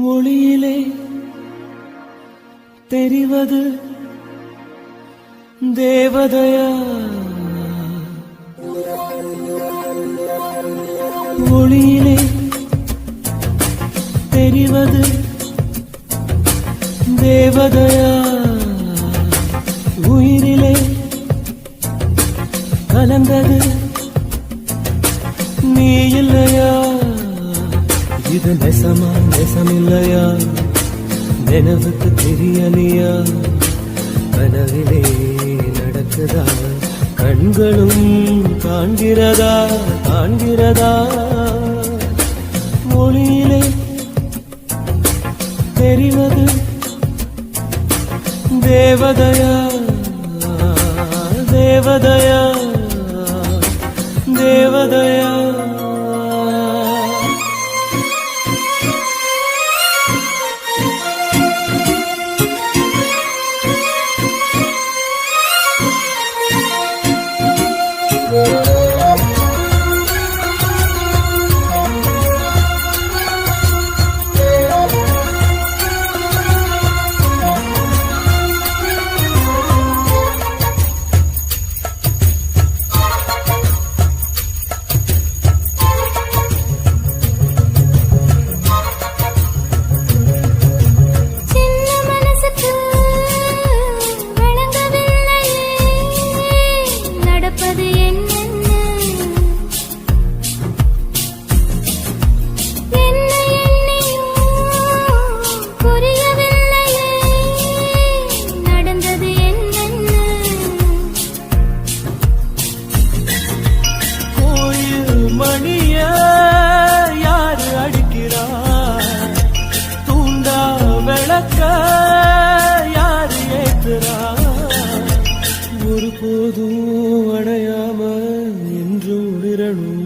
ஒளியிலே தெரிவது தேவதையா, ஒளியிலே தெரிவது தேவதையா, உயிரிலே கலந்தது நீ இல்லையா? இது நெசமா நெசமில்லையா? நினைவுக்கு தெரியலையா? கனவிலே நடக்குதா? கண்களும் காண்கிறதா காண்கிறதா? மொழியிலே தெரிவது தேவதையா, தேவதையா, தேவதையா. ஒருபோதும் அடையாம என்று உளிரணும்.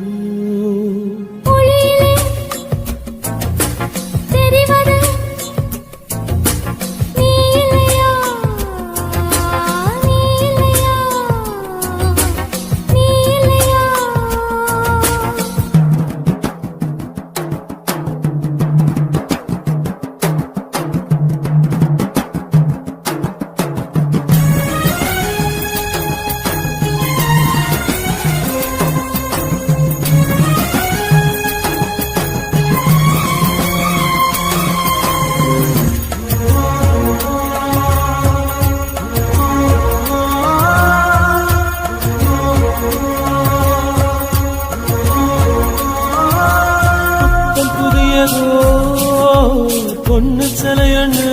பொண்ணு சிலையண்ணு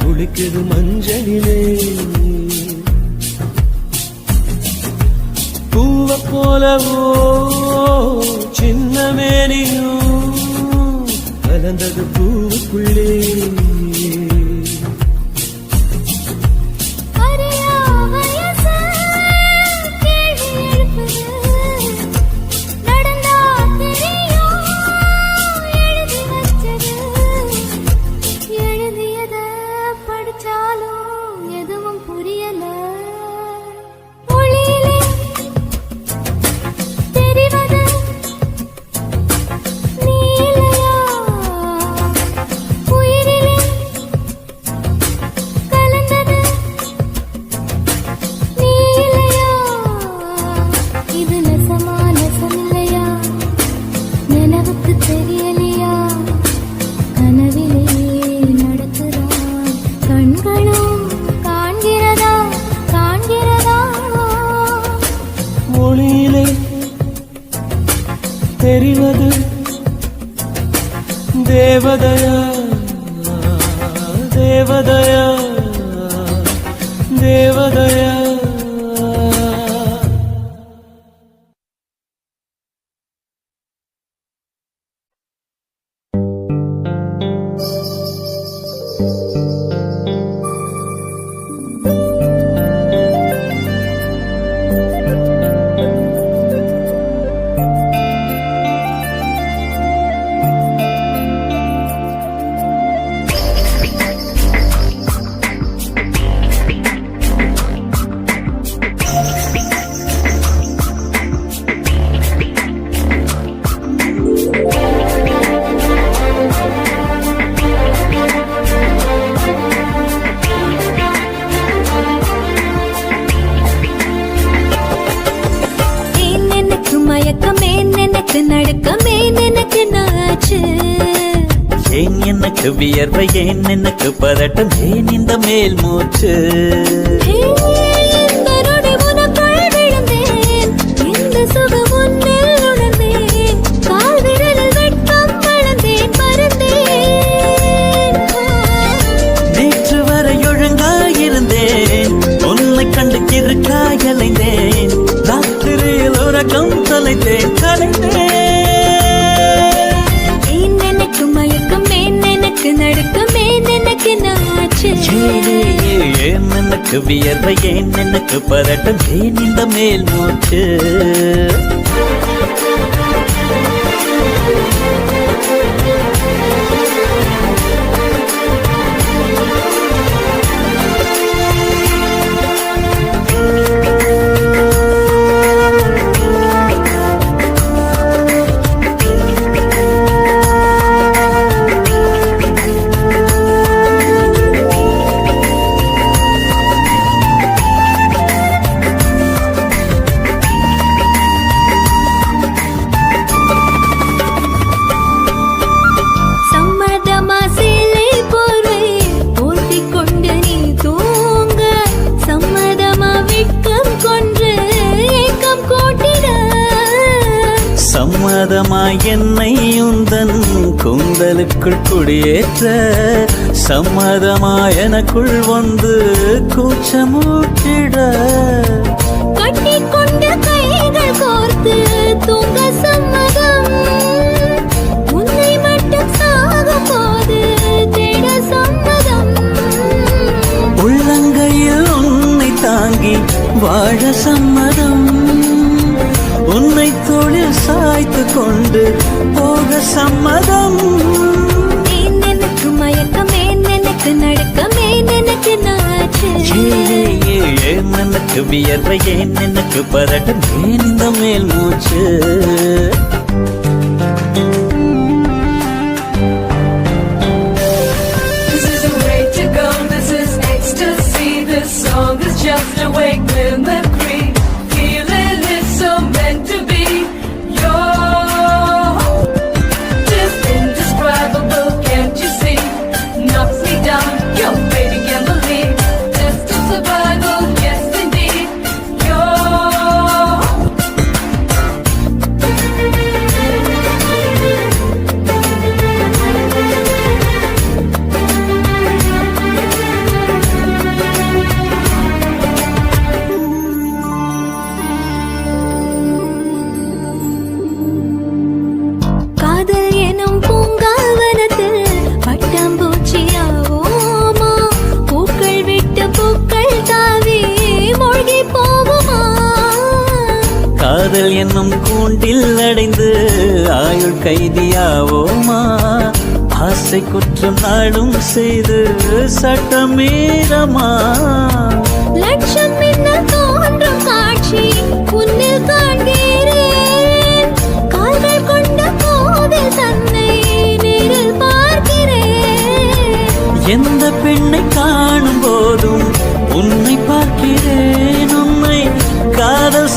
குளிக்குது மஞ்சளிலே, பூவ போலவோ சின்ன மேனியும் கலந்தது பூவுக்குள்ளே. ஒளியிலே தெரிவது தேவதையா, தேவதையா, தேவதையா. எனக்கு வியர்வை ஏன் எனக்கு பதட்டம் ஏன் இந்த மேல் மூச்சு நேற்று வரை ஒழுங்காயிருந்தேன் உன்னை கண்டு கிறுக்காயலைந்தேன் ராத்திரியில் உறக்கம் தொலைந்தேன் கலைந்தேன் ஏன் எனக்கு வியர்வை ஏன் எனக்கு பதட்டம் ஏன் இந்த மேல் மூச்சு சம்மதமாய் என்னை உந்தன் கூந்தலுக்குள் குடியேற்ற சம்மதமாய் எனக்குள் வந்து கூச்சமூட்டிட கட்டிக்கொண்ட கைகள் கோர்த்து தூங்க சம்மதம் உன்னை மட்டும் சாக போது தேட சம்மதம் உள்ளங்கையில் உன்னை தாங்கி வாழ சம்மதம் உன்னை தோளில் சாய்த்து கொண்டு போக சம்மதம் எனக்கு மயக்கம் எனக்கு நடுக்கம் எனக்கு நாச்சு ஏன் எனக்கு வியர்வை ஏன் எனக்கு பதட்டம் ஏன் இந்த மேல் மூச்சு This isn't way to go, this is ecstasy. This song is just a wake mimicry. Feeling it's so meant to be. You're just indescribable, can't you see? Knocks me down, your baby can't believe. Just a survival, yes indeed. காதல் எனும் பூங்காவனத்தில் பட்டாம்பூச்சியாவோமா பூக்கள் விட்டு பூக்கள் தாவி மூழ்கி போகுமா காதல் என்னும் கூண்டில் அடைந்து ஆயுள் கைதியாவோமா ஆசை குற்றம் நாடும் செய்து சட்டமீறமா லட்சம் மின்னல் தோன்றும் காட்சி உன்னில் காண்கிறேன் கால்கள் கொண்ட கோவில் தன்னை நேரில் பார்க்கிறேன் எந்த பெண்ணை காணும் போதும் உன்னை பார்க்கிறேன் உன்னை காதல்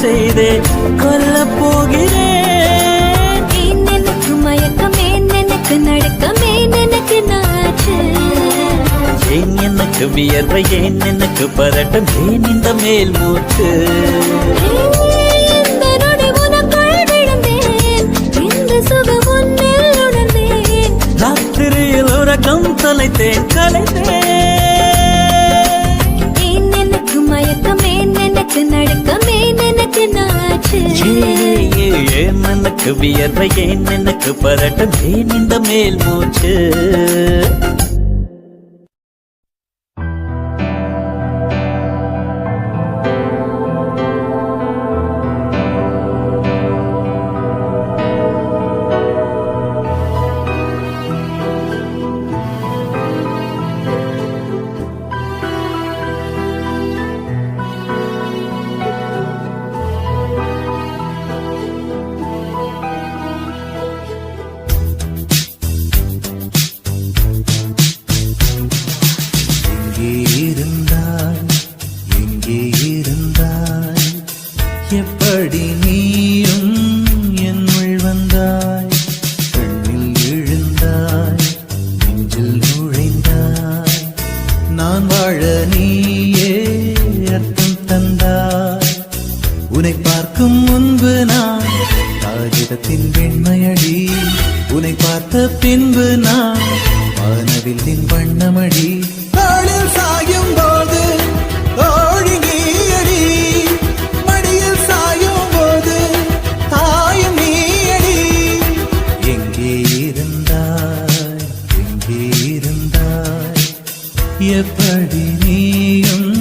செய்தே கொல்லப் போகிறேன் எனக்கு மயக்கம் எனக்கு நடுக்கம் எனக்கு நாச்சு ஏன் எனக்கு வியர்வை ஏன் எனக்கு பதட்டம் ஏன் இந்த மேல் மூச்சு இந்த நொடி உனக்குள் விழுந்தேன் இந்த சுகம் உன்னில் உணர்ந்தேன் ராத்திரியில் உறக்கம் தொலைத்தேன் கலைந்தேன் எனக்கு மயக்கம் எனக்கு நடுக்கம் எனக்கு நாச்சு ஏன் எனக்கு வியர்வை ஏன் எனக்கு பதட்டம் ஏன் இந்த மேல் மூச்சு வெண்மையடி உன்னை பார்த்த பின்பு நான் வானவில்லின் வண்ணமடி தாளில் சாயும் போது தோழி நீயடி மடியில் சாயும் போது தாயும் நீயடி எங்கே இருந்தாய் எங்கே இருந்தாய் எப்படி நீயும்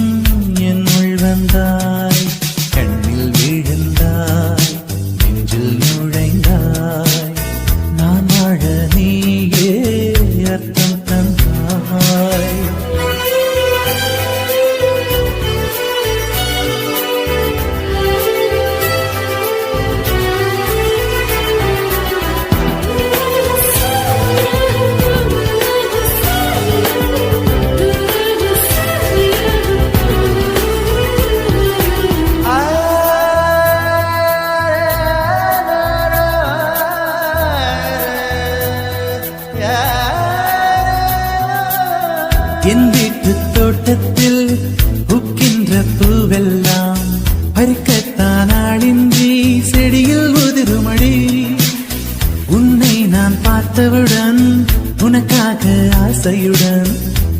என்னுள் வந்தாய் கண்ணில் விழுந்தாய் நெஞ்சில் நுழைந்தாய் நான் வாழ நீயே அர்த்தம் தந்தாய் என் வீட்டு தோட்டத்தில் பூக்கின்ற பூவெல்லாம் பறிக்கத்தான் ஆளின்றி செடியில் உதிருமடி உன்னை நான் பார்த்தவுடன் உனக்காக ஆசையுடன்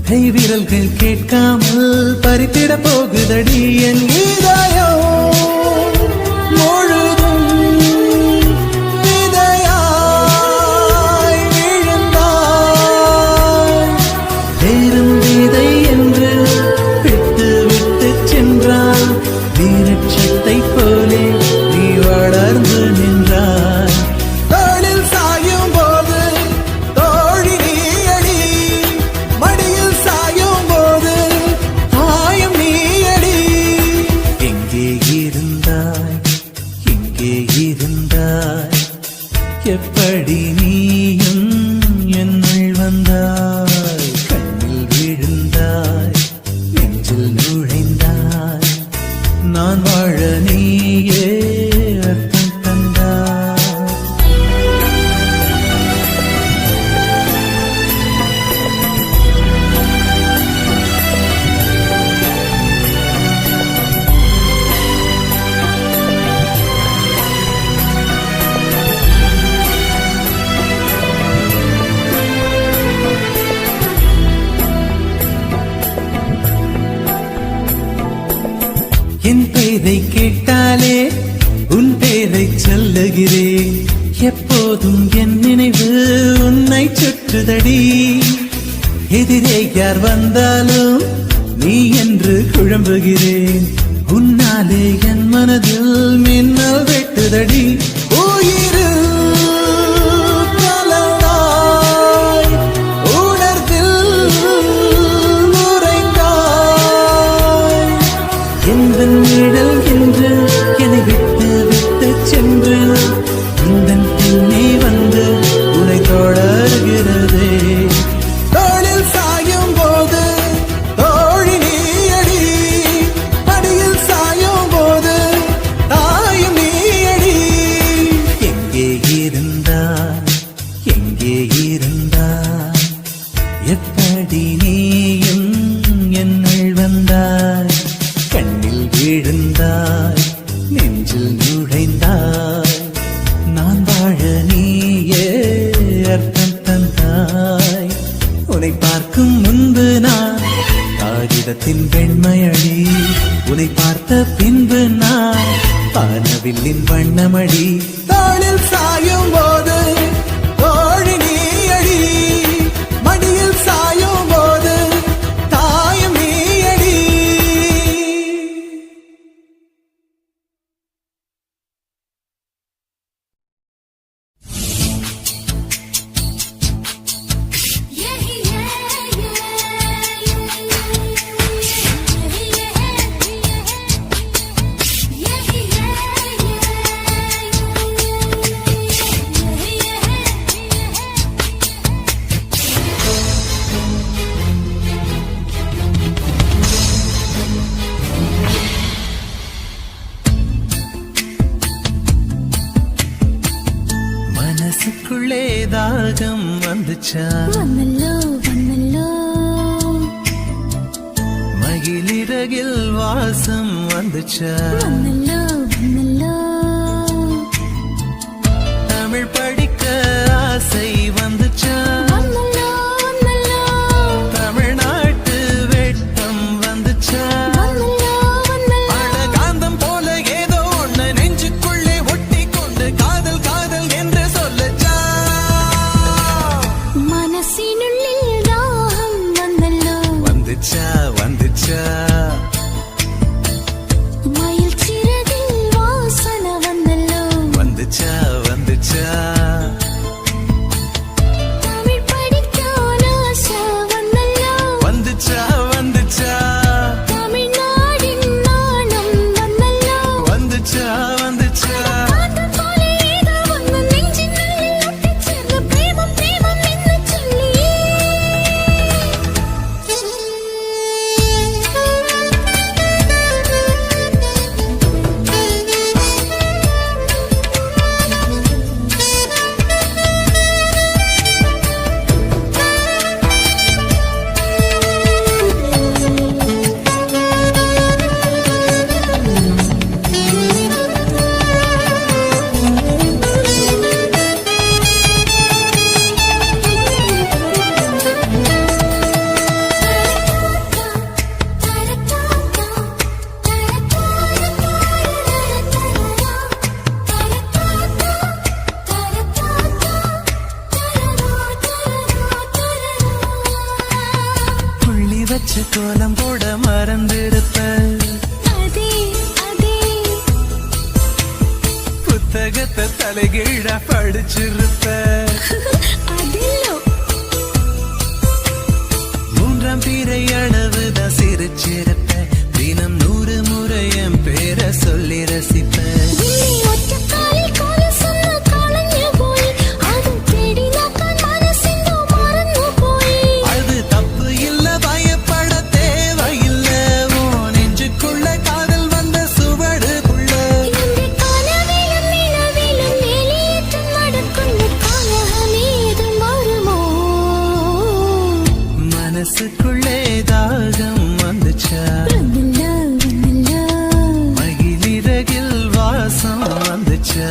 கைவிரல்கள் கேட்காமல் பறித்திட போகுதடி என் இதயம் முழுதும் விதையாய் விழுந்தாய் பேரும் விதை என்று விட்டு விட்டு சென்றால் வீரட்சத்தை போலே நீ வளர்ந்து நின்றாய் தோளில் சாயும் போது தோழி நீயடி மடியில் சாயும் போது தாயும் நீயடி எங்கே இருந்தாய் எங்கே இருந்தாய் எப்படி நீயும் என்னுள் வந்தாய் கண்ணில் விழுந்தாய் நெஞ்சில் நுழைந்தாய் நான் வாழ நீயே அர்த்தம் தந்தாய் என் பெயரை கேட்டாலே உன் பெயரை சொல்லுகிறேன் எப்போதும் என் நினைவு உன்னை சுற்றுதடி எதிரே யார் வந்தாலும் நீ என்று குழம்புகிறேன் உன்னாலே என் மனதில் மின்னல் வெட்டுதடி உயிரில் கலந்தாய், உணர்வில் உறைந்தாய். எந்தன் நிழல் என்று என்னை விட்டு விட்டு சென்று உந்தன் பின்னே வந்து உன்னை தொடர்கிறதே. தோளில் சாயும் போது தோழி நீயடி, மடியில் சாயும் போது தாயும் நீயடி. எங்கே இருந்தாய், எங்கே இருந்தாய், எப்படி நீயும் என்னுள் வந்தாய், கண்ணில் விழுந்தாய், நெஞ்சில் நுழைந்தாய், நான் வாழ நீயே அர்த்தம் தந்தாய். உன்னை பார்க்கும் முன்பு நான் காகிதத்தின் வெண்மையடி, உன்னை பார்த்த பின்பு நான் வானவில்லின் வண்ணமடி. தோளில் சாயும் போது தோழி நீயடி, மடியில் சாயும் போது தாயும் நீயடி. மனசுக்குள்ளே தாகம் வந்துச்சா, வந்தல்லோ வந்தல்லோ, மகிழிறகில் வாசம் வந்துச்சா, வந்தல்லோ வந்தல்லோ, தமிழ் படி பச்சை கோலம் போட மறந்திருப்ப அதே அதே புத்தகத்தை தலைகீழ படிச்சிருப்ப அதிலோ மூன்றாம் பிறை அளவுதான் சிரிச்சிருப்ப தினம் 100 முறை என் பேரை சொல்லி ரசிப்ப அது தப்பு இல்ல பயப்பட தேவையில்ல உன் நெஞ்சுக்குள்ள காதல் வந்த சுவடு புள்ள மனசுக்குள்ளே தாகம் வந்துச்சா மகிழிறகில் வாசம் வந்துச்சா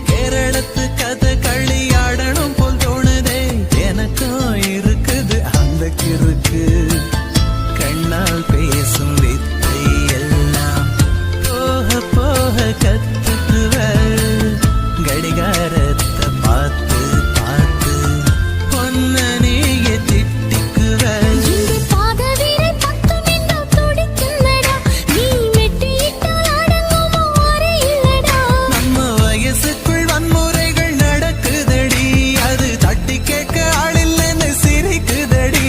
கேரளத்து கதை களியாடணும் போல் தோணுதே எனக்கும் இருக்குது அந்த கிறுக்கு கண்ணால் பேசும் வித்தை எல்லாம் போக போக கத்துக்குவ கடிகாரத்தை பார்த்து பார்த்து பொன்ன நீய திட்டிக்குவ நம்ம வயசுக்குள் வன்முறைகள் நடக்குதடி அது தட்டி கேட்க ஆளில்லைன்னு சிரிக்குதடி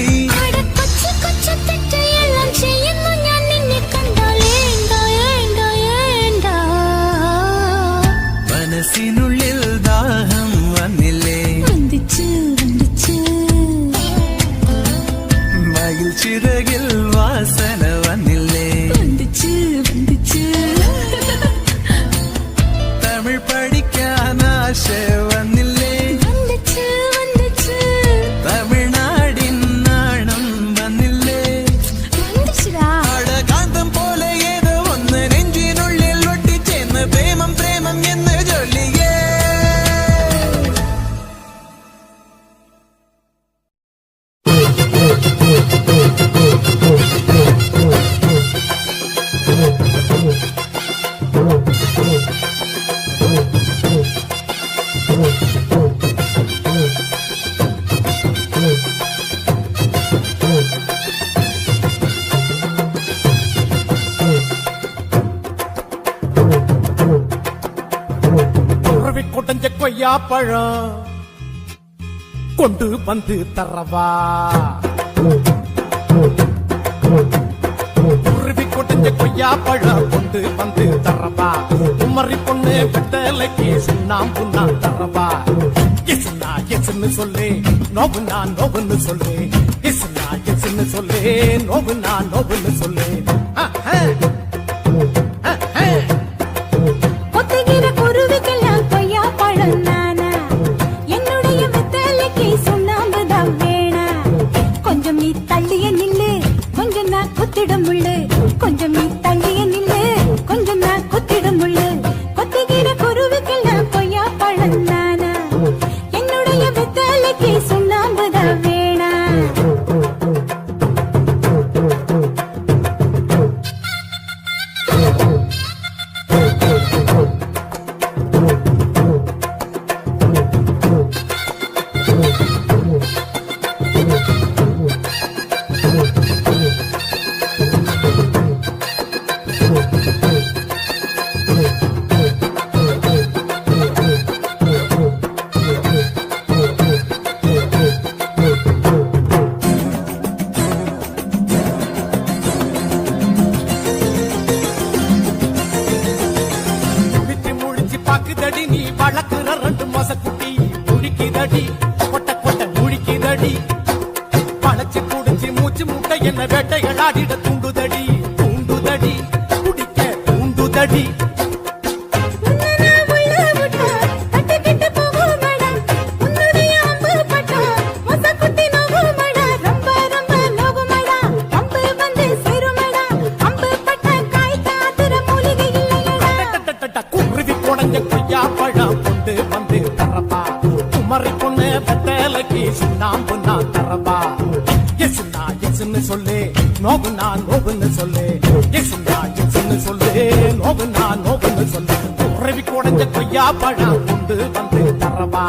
மனசினுள்ளில் தாகம் வந்தில்லே மகிழ்ச்சிறகில் வாசனை வந்தில்லே தமிழ் படிக்க ஆசை வந்தில்லே தமிழ்நாடின் நாணம் வந்தில்லே அட காந்தம் போல ஏதோ ஒன்று நெஞ்சினுள்ளில் ஒட்டி சேர்ந்த பிரேமம் பிரேமம் என்று சொல்லியே உறவி கொடைஞ்ச கொய்யா பழம் கொண்டு வந்து தரவா உருவி கொடைஞ்ச கொய்யா பழம் கொண்டு வந்து தரவா உமரி பொண்ணு விட்டலைக்கு சுண்ணாம்புண்ணா தரவா எஸ்னா எஸ்ன்னு சொல்லு நோவுனா நோவுன்னு சொல்லு எஸ்னா எஸ்ன்னு சொல்லு நோவுனா நோவுன்னு சொல்லு ஒத்துகிற குருவிக்கெல்லாம் கொய்யா பழம் நானா என்னுடைய வெத்தலைக்கு சுண்ணாம்புதான் வேணா கொஞ்சம் நீ தள்ளிய நில்லு கொஞ்சம் நான் குத்திடும் முள்ளு கொஞ்சம் நீ தள்ளிய நில்லு கொஞ்சம் நான் குத்திடும் முள்ளு கொத்துகிற குருவிக்கெல்லாம் கொய்யா பழம் நானா என்னுடைய வெத்தலைக்கு சுண்ணாம்புதான் வேணா பாக்குதடி நீ வளர்க்குற 2 மாச குட்டி முழிக்குதடி கொட்ட கொட்ட முழிக்குதடி பழச்சு குடிச்சு மூச்சு முட்டை என்ன வேட்டைகளாடிட தூண்டுதடி தூண்டுதடி குடிக்க தூண்டுதடி உன்னை நான் உள்ள விட்டா, தட்டிக்கிட்டு போகுமடா. உன்னுடைய அம்பு பட்டா, மொசக்குத்தி நோகுமடா. ரொம்ப ரொம்ப நோகுமடா. அம்பு வந்து சேருமடா. அம்பு பட்ட காய் காத்துற மூலிகை இல்லையடா. குருவி குடஞ்ச கொய்யா பழம் கொண்டு வந்து தரப்பா குமரி பொண்ணு வெத்தலைக்கு சுண்ணாம்பு நான் தரப்பா எசுனா எசுன்னு சொல்லு நோகுனா நோகுன்னு சொல்லு எசுனா எசுன்னு சொல்லு நோகுனா நோகுன்னு சொல்லு குருவி குடஞ்ச கொய்யா பழம் கொண்டு வந்து தரப்பா